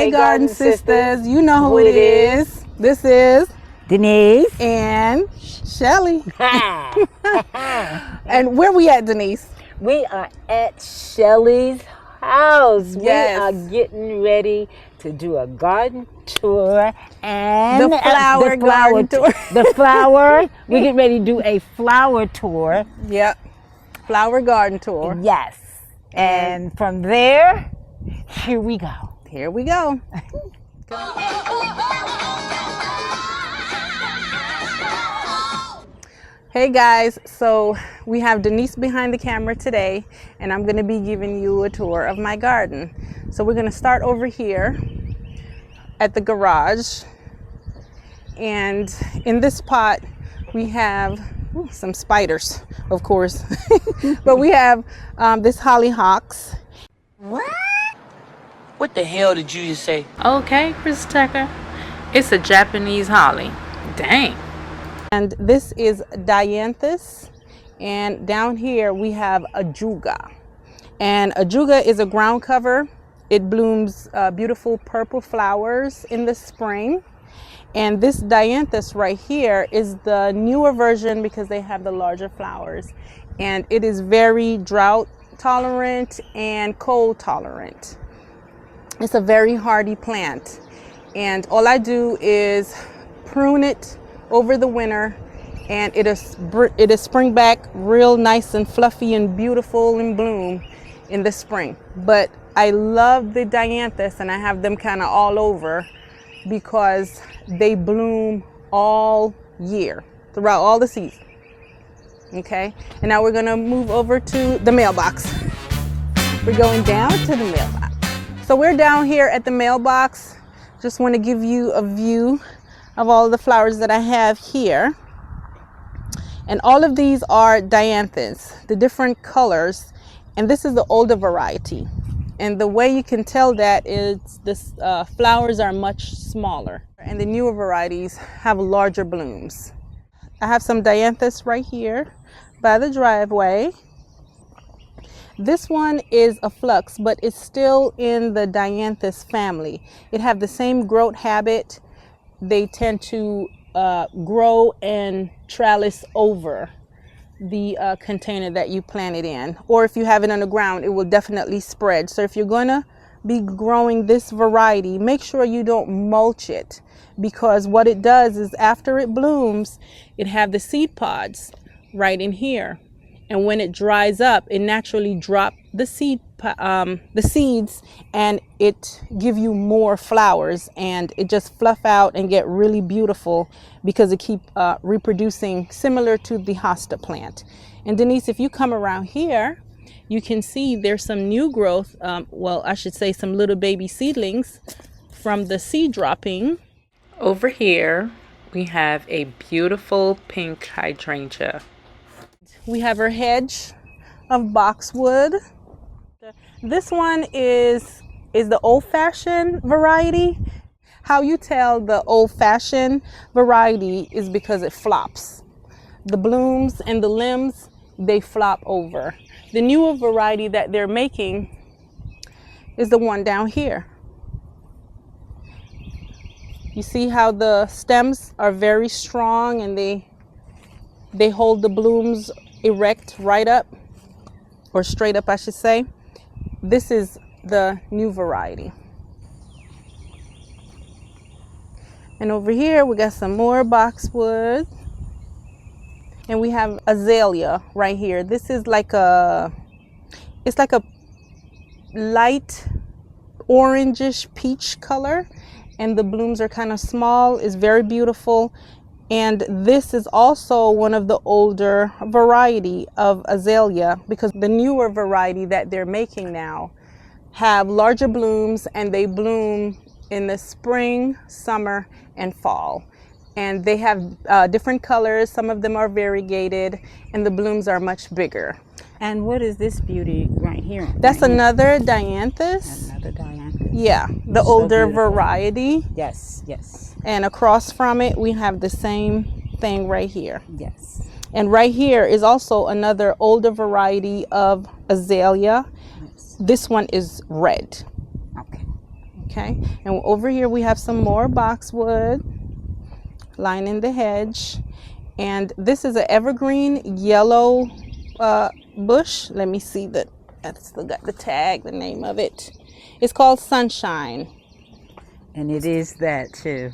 Hey Garden Sisters, you know who it is. This is Denise and Shelly. And where we at, Denise? We are at Shelly's house. Yes. We are getting ready to do a garden tour and The flower garden tour. The flower. We get ready to do a flower tour. Yep. Flower garden tour. Yes. And from there, here we go. Here we go. Hey guys, so we have Denise behind the camera today, and I'm going to be giving you a tour of my garden. So we're going to start over here at the garage, and in this pot we have some spiders, of course, but we have this hollyhocks. What the hell did you just say? Okay, Chris Tucker. It's a Japanese holly. Dang. And this is dianthus, and down here we have ajuga. And ajuga is a ground cover. It blooms beautiful purple flowers in the spring. And this dianthus right here is the newer version because they have the larger flowers. And it is very drought tolerant and cold tolerant. It's a very hardy plant. And all I do is prune it over the winter, and it is spring back real nice and fluffy and beautiful in bloom in the spring. But I love the dianthus, and I have them kind of all over because they bloom all year throughout all the season. Okay, and now we're gonna move over to the mailbox. We're going down to the mailbox. So we're down here at the mailbox. Just want to give you a view of all the flowers that I have here. And all of these are dianthus, the different colors. And this is the older variety. And the way you can tell that is this flowers are much smaller. And the newer varieties have larger blooms. I have some dianthus right here by the driveway. This one is a flux, but it's still in the dianthus family. It have the same growth habit. They tend to grow and trellis over the container that you plant it in. Or if you have it on the ground, it will definitely spread. So if you're gonna be growing this variety, make sure you don't mulch it, because what it does is after it blooms, it have the seed pods right in here. And when it dries up, it naturally drops the seeds, and it give you more flowers, and it just fluff out and get really beautiful because it keep reproducing similar to the hosta plant. And Denise, if you come around here, you can see there's some new growth. Well, I should say some little baby seedlings from the seed dropping. Over here, we have a beautiful pink hydrangea. We have our hedge of boxwood. This one is the old-fashioned variety. How you tell the old-fashioned variety is because it flops. The blooms and the limbs, they flop over. The newer variety that they're making is the one down here. You see how the stems are very strong, and they hold the blooms erect right up, or straight up I should say. This is the new variety. And over here we got some more boxwood, and we have azalea right here. This is like it's like a light orangish peach color, and the blooms are kind of small. It's very beautiful. And this is also one of the older variety of azalea, because the newer variety that they're making now have larger blooms, and they bloom in the spring, summer, and fall. And they have different colors. Some of them are variegated, and the blooms are much bigger. And what is this beauty right here? That's another dianthus. Another dianthus. Yeah, the So older beautiful. variety. Yes, yes, And across from it, we have the same thing right here. yes. And right here is also another older variety of azalea. Yes. This one is red. Okay. Okay, and over here we have some more boxwood lining the hedge. And this is an evergreen yellow bush. Let me see that. I still got the tag, the name of it. It's called Sunshine. And it is that too.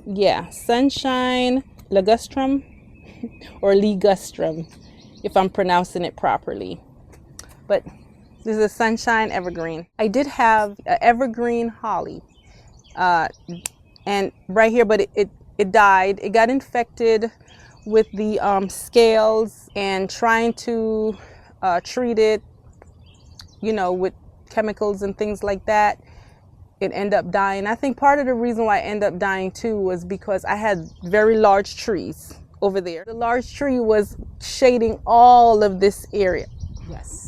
Yeah, Sunshine ligustrum or ligustrum, if I'm pronouncing it properly. But this is a sunshine evergreen. I did have an evergreen holly, and right here, but it died. It got infected with the scales, and trying to treat it, you know, with chemicals and things like that, it ended up dying. I think part of the reason why it ended up dying too was because I had very large trees over there. The large tree was shading all of this area. Yes.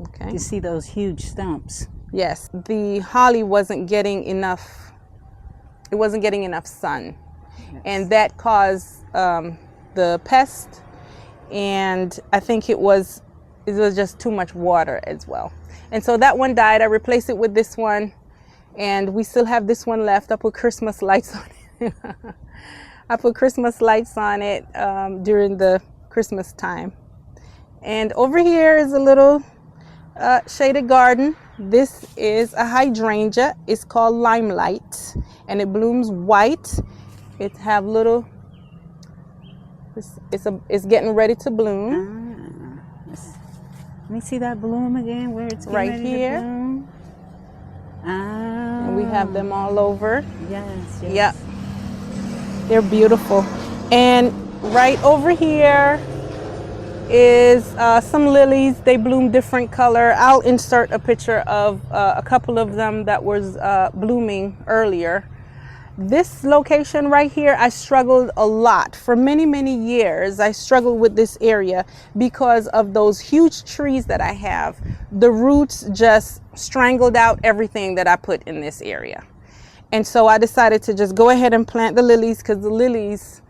Okay. You see those huge stumps. Yes, the holly wasn't getting enough. It wasn't getting enough sun, yes. And that caused the pest. And I think it was just too much water as well. And so that one died. I replaced it with this one, and we still have this one left. I put Christmas lights on it. I put Christmas lights on it during the Christmas time. And over here is a little shaded garden. This is a hydrangea. It's called Limelight, and it blooms white. It have little. It's getting ready to bloom. Let me see that bloom again. Where it's right ready here. To bloom. And we have them all over. Yes. Yep. They're beautiful. And right over here is some lilies. They bloom different color. I'll insert a picture of a couple of them that was blooming earlier. This location right here, I struggled a lot. For many, many years, I struggled with this area because of those huge trees that I have. The roots just strangled out everything that I put in this area. And so I decided to just go ahead and plant the lilies, because the lilies,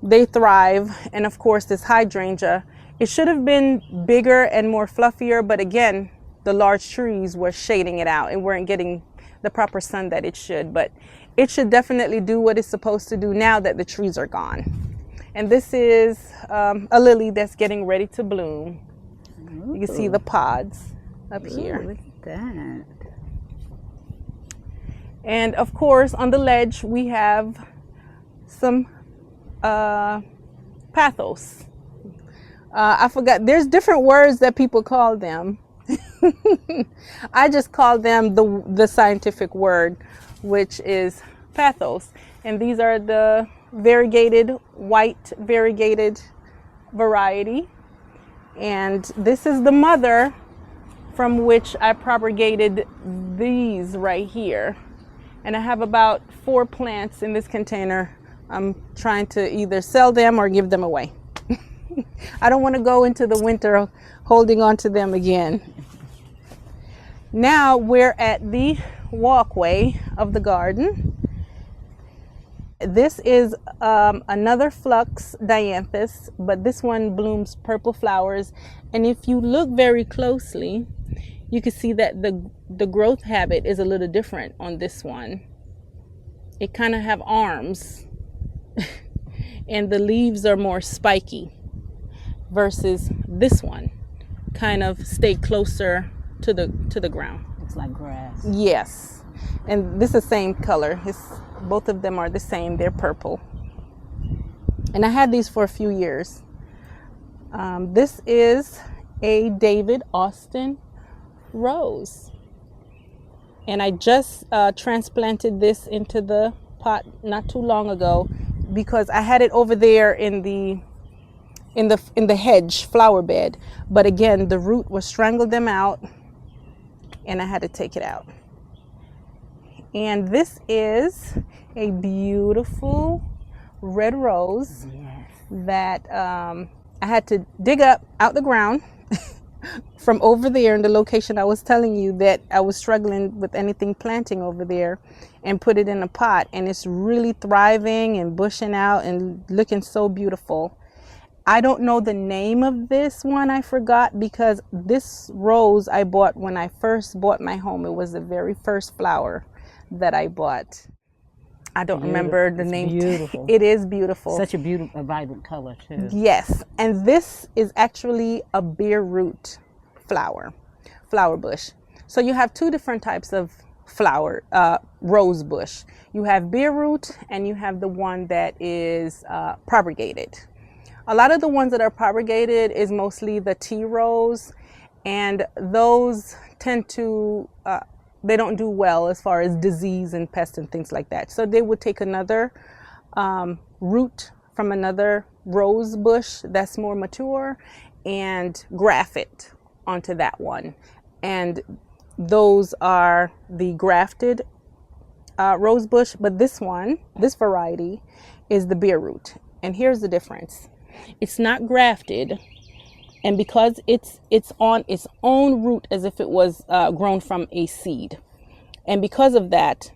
they thrive. And of course, this hydrangea, it should have been bigger and more fluffier, but again, the large trees were shading it out and weren't getting the proper sun that it should. But it should definitely do what it's supposed to do now that the trees are gone. And this is a lily that's getting ready to bloom. Ooh. You can see the pods up here. Look at that. And of course, on the ledge, we have some pathos. I forgot, there's different words that people call them. I just call them the scientific word, which is pathos. And these are the variegated, white variegated variety. And this is the mother from which I propagated these right here. And I have about 4 plants in this container. I'm trying to either sell them or give them away. I don't want to go into the winter holding on to them again. Now we're at the walkway of the garden. This is another flux dianthus, but this one blooms purple flowers. And if you look very closely, you can see that the growth habit is a little different on this one. It kind of have arms and the leaves are more spiky versus this one kind of stay closer to the ground. It's like grass. Yes. And this is the same color. Both of them are the same. They're purple. And I had these for a few years. This is a David Austin rose. And I just transplanted this into the pot not too long ago because I had it over there in the hedge flower bed. But again, the root was strangled them out and I had to take it out. And this is a beautiful red rose. Yes. That I had to dig up out the ground from over there in the location I was telling you that I was struggling with anything planting over there, and put it in a pot, and it's really thriving and bushing out and looking so beautiful. I don't know the name of this one, I forgot, because this rose I bought when I first bought my home. It was the very first flower. that I bought. I don't remember the It's name. beautiful. It is beautiful. Such a beautiful, a vibrant color too. Yes, and this is actually a bare root flower bush. So you have two different types of flower rose bush. You have bare root and you have the one that is propagated. A lot of the ones that are propagated is mostly the tea rose, and those tend to they don't do well as far as disease and pests and things like that. So they would take another root from another rose bush that's more mature and graft it onto that one. And those are the grafted rose bush, but this variety is the bare root. And here's the difference. It's not grafted, and because it's on its own root as if it was grown from a seed. And because of that,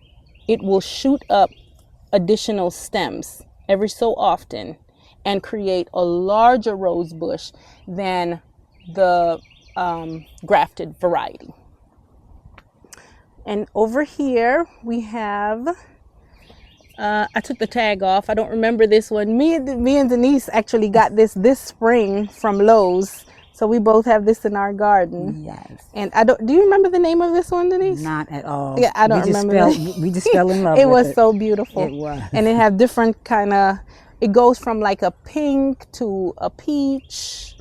it will shoot up additional stems every so often and create a larger rose bush than the grafted variety. And over here we have, I took the tag off. I don't remember this one. Me and Denise actually got this spring from Lowe's. So we both have this in our garden. Yes. And do you remember the name of this one, Denise? Not at all. Yeah, I don't remember. We just fell in love it with was it. so beautiful. It was. And it have different it goes from like a pink to a peach.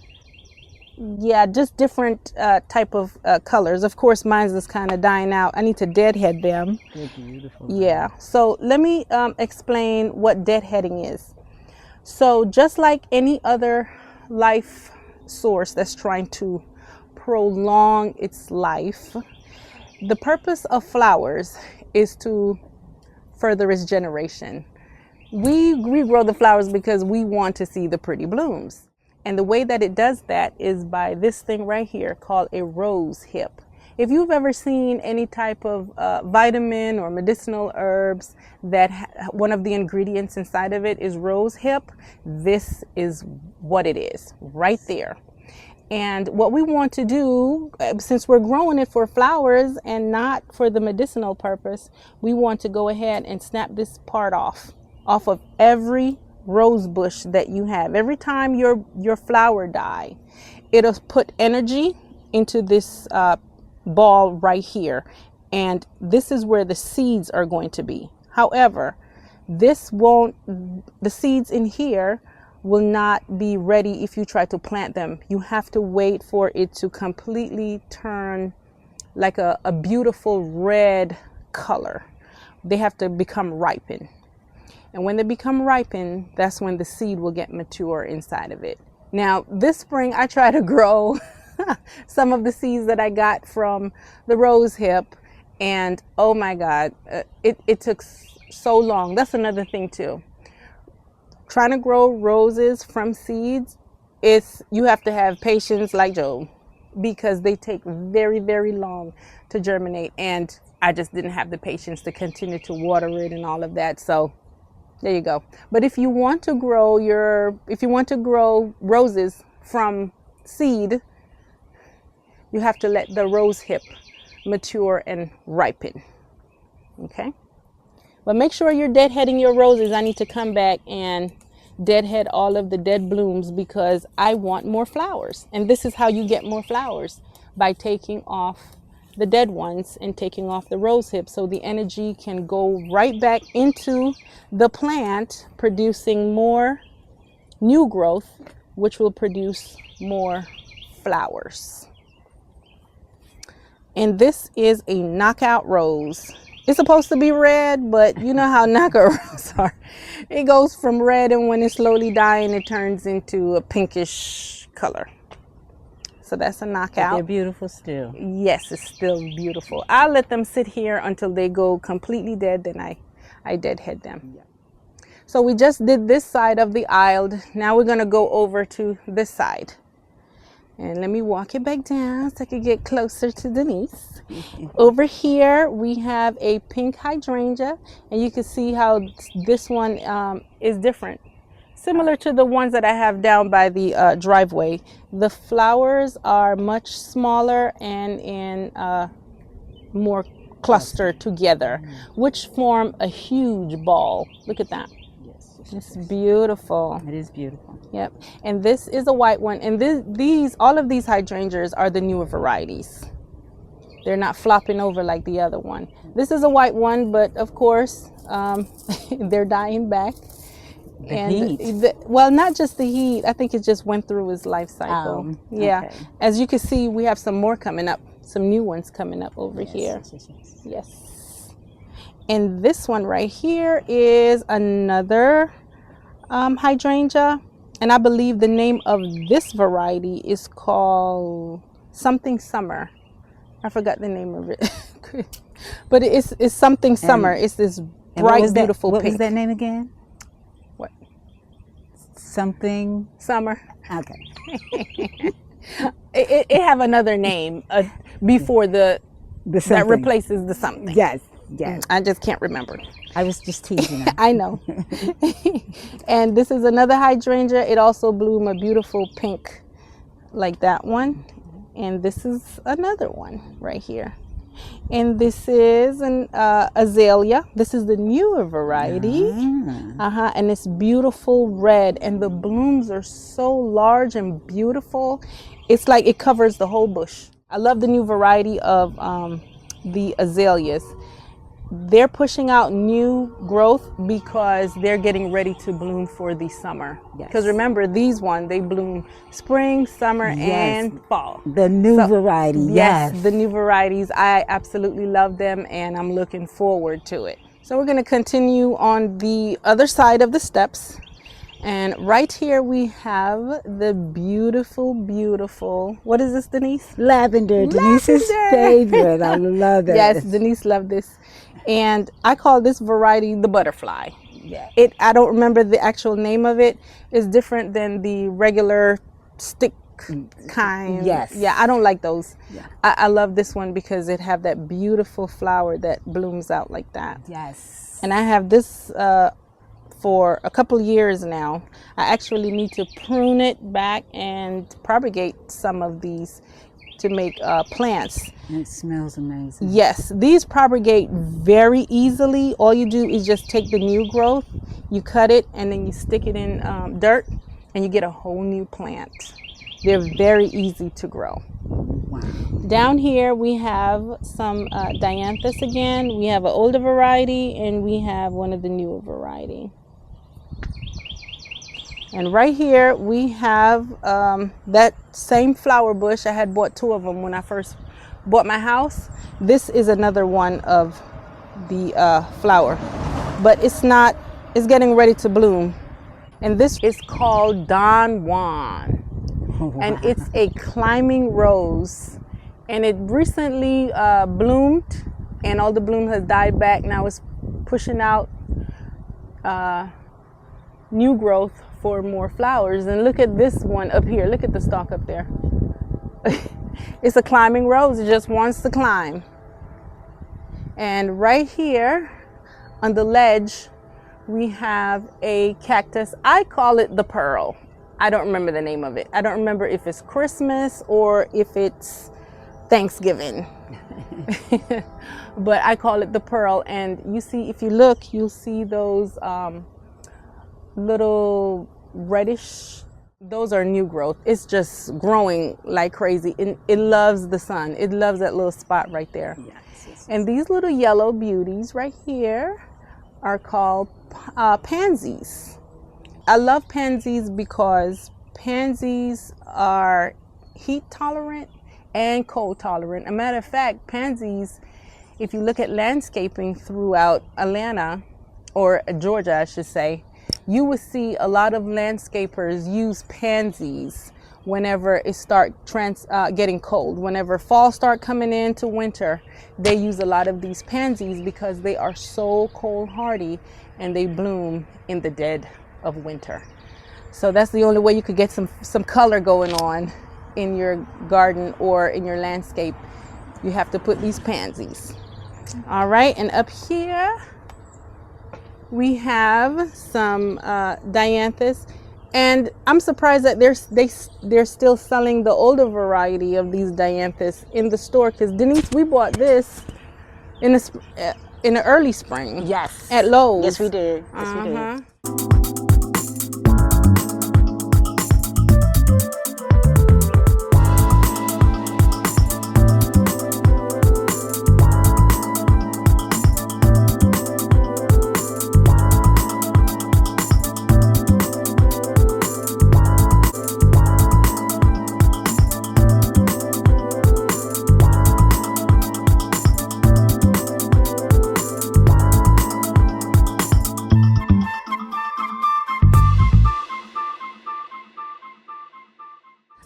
Yeah, just different type of colors. Of course, mine's is kind of dying out. I need to deadhead them. They're beautiful. Yeah. So let me explain what deadheading is. So just like any other life source that's trying to prolong its life, the purpose of flowers is to further its generation. We grow the flowers because we want to see the pretty blooms. And the way that it does that is by this thing right here called a rose hip. If you've ever seen any type of vitamin or medicinal herbs that one of the ingredients inside of it is rose hip, this is what it is right there. And what we want to do, since we're growing it for flowers and not for the medicinal purpose, we want to go ahead and snap this part off of every rose bush that you have. Every time your flower die, it'll put energy into this ball right here, and this is where the seeds are going to be. However, the seeds in here will not be ready if you try to plant them. You have to wait for it to completely turn like a beautiful red color. They have to become ripened. And when they become ripened, that's when the seed will get mature inside of it. Now, this spring, I try to grow some of the seeds that I got from the rose hip. And oh my God, it took so long. That's another thing too. Trying to grow roses from seeds, you have to have patience like Job, because they take very, very long to germinate. And I just didn't have the patience to continue to water it and all of that. So there you go. But if you want to grow roses from seed, you have to let the rose hip mature and ripen. Okay? But make sure you're deadheading your roses. I need to come back and deadhead all of the dead blooms because I want more flowers. And this is how you get more flowers, by taking off the dead ones and taking off the rose hips, so the energy can go right back into the plant, producing more new growth, which will produce more flowers. And this is a knockout rose. It's supposed to be red, but you know how knockout roses are. It goes from red, and when it's slowly dying, it turns into a pinkish color. So that's a knockout. But they're beautiful still. Yes, it's still beautiful. I'll let them sit here until they go completely dead, then I deadhead them. Yeah. So we just did this side of the aisle. Now we're gonna go over to this side. And let me walk it back down so I can get closer to Denise. Over here, we have a pink hydrangea, and you can see how this one is different. Similar to the ones that I have down by the driveway. The flowers are much smaller and in more cluster together, which form a huge ball. Look at that. Yes. It's beautiful. It is beautiful. Yep. And this is a white one. And all of these hydrangeas are the newer varieties. They're not flopping over like the other one. This is a white one, but of course, they're dying back. Heat. Well, not just the heat. I think it just went through its life cycle. Yeah. Okay. As you can see, we have some more coming up. Some new ones coming up over here. Yes. And this one right here is another hydrangea. And I believe the name of this variety is called something summer. I forgot the name of it. But it's something summer. It's this bright, beautiful pink. What was that name again? What? Something Summer. Okay. It have another name before that replaces the something. Yes. I just can't remember. I was just teasing her. I know. And this is another hydrangea. It also bloomed a beautiful pink like that one. And this is another one right here. And this is an azalea. This is the newer variety. And it's beautiful red. And the blooms are so large and beautiful. It's like it covers the whole bush. I love the new variety of the azaleas. They're pushing out new growth because they're getting ready to bloom for the summer. Because remember, these they bloom spring, summer, and fall. The new variety. Yes, the new varieties. I absolutely love them, and I'm looking forward to it. So we're going to continue on the other side of the steps. And right here we have the beautiful, beautiful, what is this, Denise? Lavender. Denise's favorite. I love it. Yes, Denise loved this. And I call this variety the butterfly. Yeah. I don't remember the actual name of it. It's different than the regular stick kind. Yes. Yeah, I don't like those. Yeah. I love this one because it have that beautiful flower that blooms out like that. Yes. And I have this for a couple years now. I actually need to prune it back and propagate some of these to make plants. And it smells amazing. Yes, these propagate very easily. All you do is just take the new growth, you cut it, and then you stick it in dirt, and you get a whole new plant. They're very easy to grow. Wow. Down here we have some dianthus again. We have an older variety, and we have one of the newer variety. And right here we have that same flower bush. I had bought 2 of them when I first bought my house. This is another one of the flower, but it's getting ready to bloom. And this is called Don Juan. Wow. And it's a climbing rose. And it recently bloomed, and all the bloom has died back. Now it's pushing out new growth for more flowers. And look at this one up here. Look at the stalk up there. It's a climbing rose. It just wants to climb. And right here on the ledge we have a cactus. I call it the pearl. I don't remember the name of it. I don't remember if it's Christmas or if it's Thanksgiving. But I call it the pearl. And you see, if you look, you'll see those little reddish, those are new growth. It's just growing like crazy. It loves the sun. It loves that little spot right there. Yes. And these little yellow beauties right here are called pansies. I love pansies because pansies are heat tolerant and cold tolerant. A matter of fact, pansies, if you look at landscaping throughout Atlanta, or Georgia I should say, you will see a lot of landscapers use pansies whenever it starts getting cold. Whenever fall start coming into winter, they use a lot of these pansies because they are so cold hardy and they bloom in the dead of winter. So that's the only way you could get some color going on in your garden or in your landscape. You have to put these pansies. All right, and up here we have some dianthus, and I'm surprised that they're still selling the older variety of these dianthus in the store, because Denise, we bought this in in the early spring. Yes. At Lowe's. Yes, we did. Yes, we did.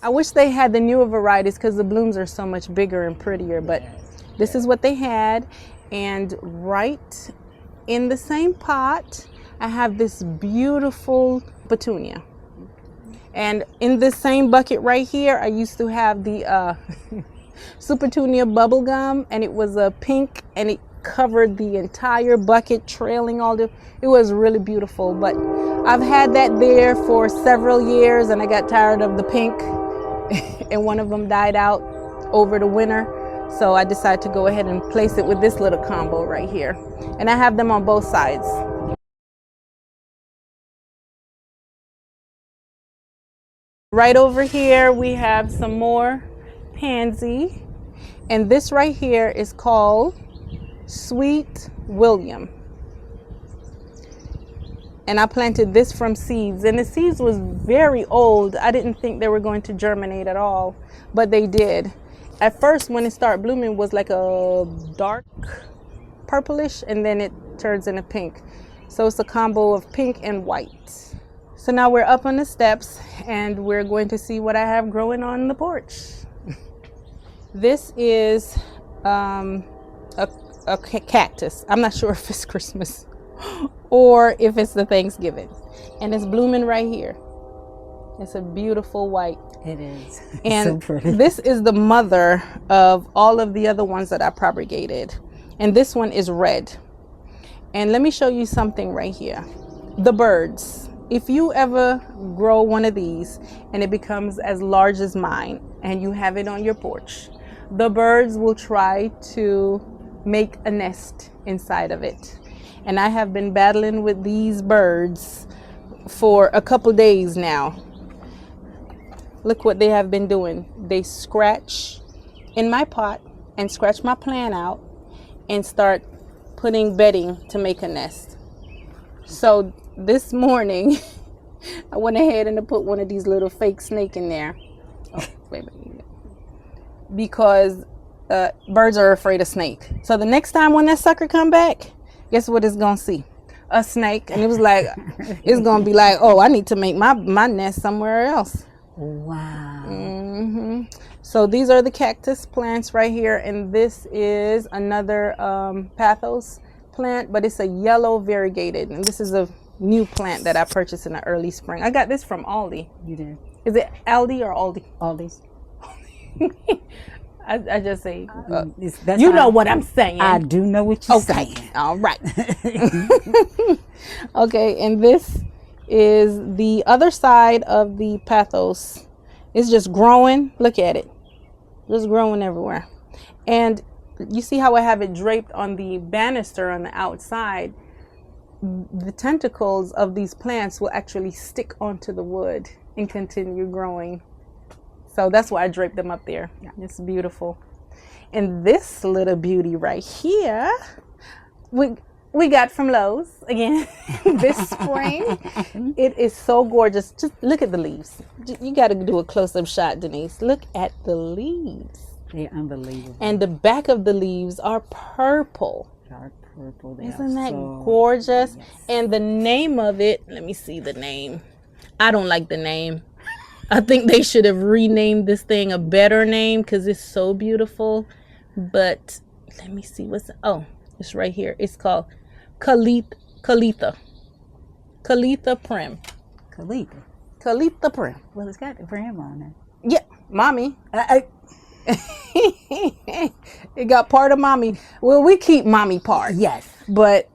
I wish they had the newer varieties because the blooms are so much bigger and prettier, but this is what they had. And right in the same pot, I have this beautiful petunia. And in this same bucket right here, I used to have the Supertunia bubble gum, and it was a pink, and it covered the entire bucket, trailing all the, it was really beautiful. But I've had that there for several years, and I got tired of the pink, and one of them died out over the winter. So I decided to go ahead and place it with this little combo right here. And I have them on both sides. Right over here, we have some more pansy. And this right here is called Sweet William. And I planted this from seeds, and the seeds was very old. I didn't think they were going to germinate at all, but they did. At first, when it started blooming, it was like a dark purplish, and then it turns into pink. So it's a combo of pink and white. So now we're up on the steps, and we're going to see what I have growing on the porch. This is a cactus. I'm not sure if it's Christmas or if it's the Thanksgiving, and it's blooming right here. It's a beautiful white. It is. And so pretty. This is the mother of all of the other ones that I propagated, and this one is red. And let me show you something right here. The birds, if you ever grow one of these and it becomes as large as mine and you have it on your porch, the birds will try to make a nest inside of it. And I have been battling with these birds for a couple days now. Look what they have been doing. They scratch in my pot and scratch my plant out and start putting bedding to make a nest. So this morning, I went ahead and put one of these little fake snake in there. Oh, wait a minute. Because birds are afraid of snake. So the next time when that sucker come back, guess what it's gonna see? A snake. And it was like, it's gonna be like, oh, I need to make my nest somewhere else. Wow. Mm-hmm. So these are the cactus plants right here, and this is another pathos plant, but it's a yellow variegated, and this is a new plant that I purchased in the early spring. I got this from Aldi. You did. Is it Aldi or Aldi? Aldi's. I just say, That's you know what I'm saying. I do know what you're saying. All right. Okay, and this is the other side of the pathos. It's just growing. Look at it. Just growing everywhere. And you see how I have it draped on the banister on the outside? The tentacles of these plants will actually stick onto the wood and continue growing. So that's why I draped them up there. Yeah. It's beautiful. And this little beauty right here, we got from Lowe's again this spring. It is so gorgeous. Just look at the leaves. You got to do a close-up shot, Denise. Look at the leaves. They're unbelievable. And the back of the leaves are purple. Dark purple. Isn't that gorgeous? Yes. And the name of it, let me see the name. I don't like the name. I think they should have renamed this thing a better name because it's so beautiful. But let me see oh, it's right here. It's called Calitha Prim. Calitha Prim. Well, it's got the prim on it. Yeah, mommy. It got part of mommy. Well, we keep mommy part. Yes, but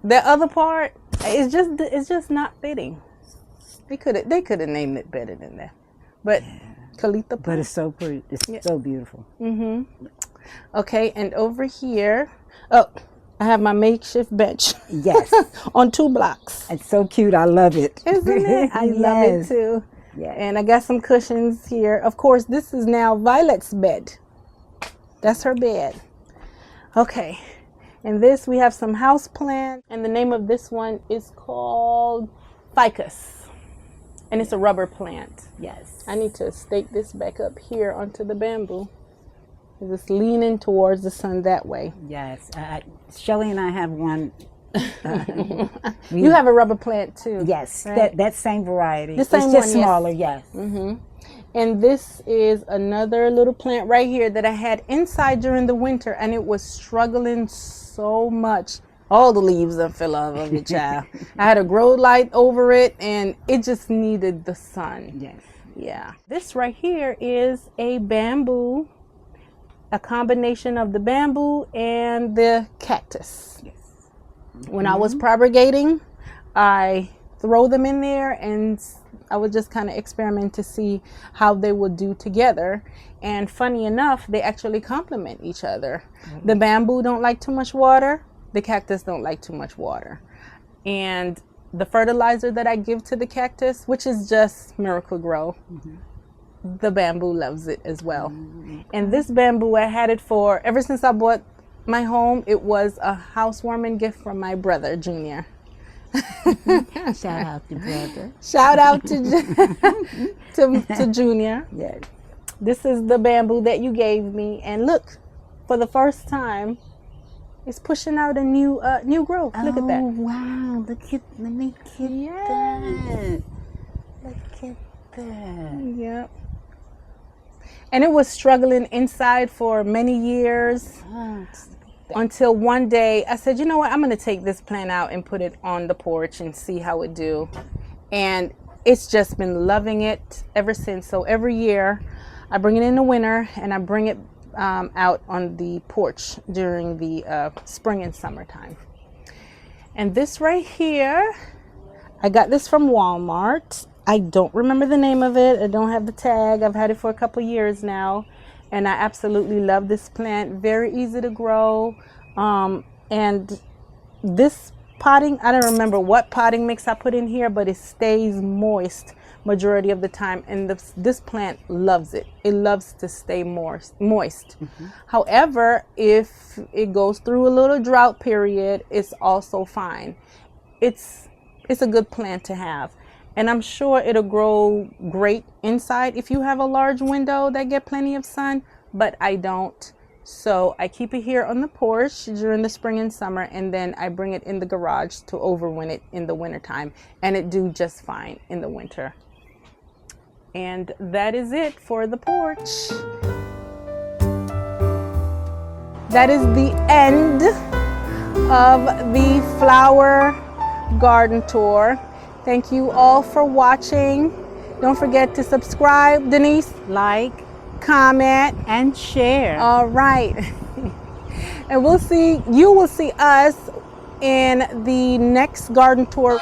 the other part is just not fitting. They could have named it better than that. But Calitha Prim. But it's so pretty. It's so beautiful. Mm-hmm. Okay, and over here, oh, I have my makeshift bench. Yes. On 2 blocks. It's so cute. I love it. Isn't it? I love it too. Yes. And I got some cushions here. Of course, this is now Violet's bed. That's her bed. Okay. And this, we have some house plants. And the name of this one is called ficus. And it's a rubber plant. Yes. I need to stake this back up here onto the bamboo. It's leaning towards the sun that way. Yes. Shelly and I have one. You have a rubber plant too. Yes. Right? That same variety. The same it's just one, smaller. yes. Yes. And this is another little plant right here that I had inside during the winter, and it was struggling so much. All the leaves fell off of it, child. I had a grow light over it, and it just needed the sun. Yes. Yeah. This right here is a bamboo, a combination of the bamboo and the cactus. Yes. When I was propagating, I throw them in there, and I would just kind of experiment to see how they would do together. And funny enough, they actually complement each other. The bamboo don't like too much water. The cactus don't like too much water. And the fertilizer that I give to the cactus, which is just Miracle Grow, the bamboo loves it as well. And this bamboo, I had it for, ever since I bought my home, it was a housewarming gift from my brother, Junior. Shout out to brother. Shout out to to Junior. Yes. This is the bamboo that you gave me, and look, for the first time, it's pushing out a new growth. Look at that. Oh wow! Let me get that. Look at that. Yep. And it was struggling inside for many years. Until one day I said, you know what, I'm going to take this plant out and put it on the porch and see how it do. And it's just been loving it ever since. So every year I bring it in the winter, and I bring it out on the porch during the spring and summertime. And this right here, I got this from Walmart. I don't remember the name of it. I don't have the tag. I've had it for a couple years now. And I absolutely love this plant. Very easy to grow. And this potting, I don't remember what potting mix I put in here, but it stays moist majority of the time. And this plant loves it. It loves to stay moist. However, if it goes through a little drought period, it's also fine. It's a good plant to have. And I'm sure it'll grow great inside if you have a large window that get plenty of sun, but I don't. So I keep it here on the porch during the spring and summer, and then I bring it in the garage to overwinter it in the wintertime, and it do just fine in the winter. And that is it for the porch. That is the end of the flower garden tour. Thank you all for watching. Don't forget to subscribe, Denise. Like, Comment, and share. All right. And you will see us in the next garden tour.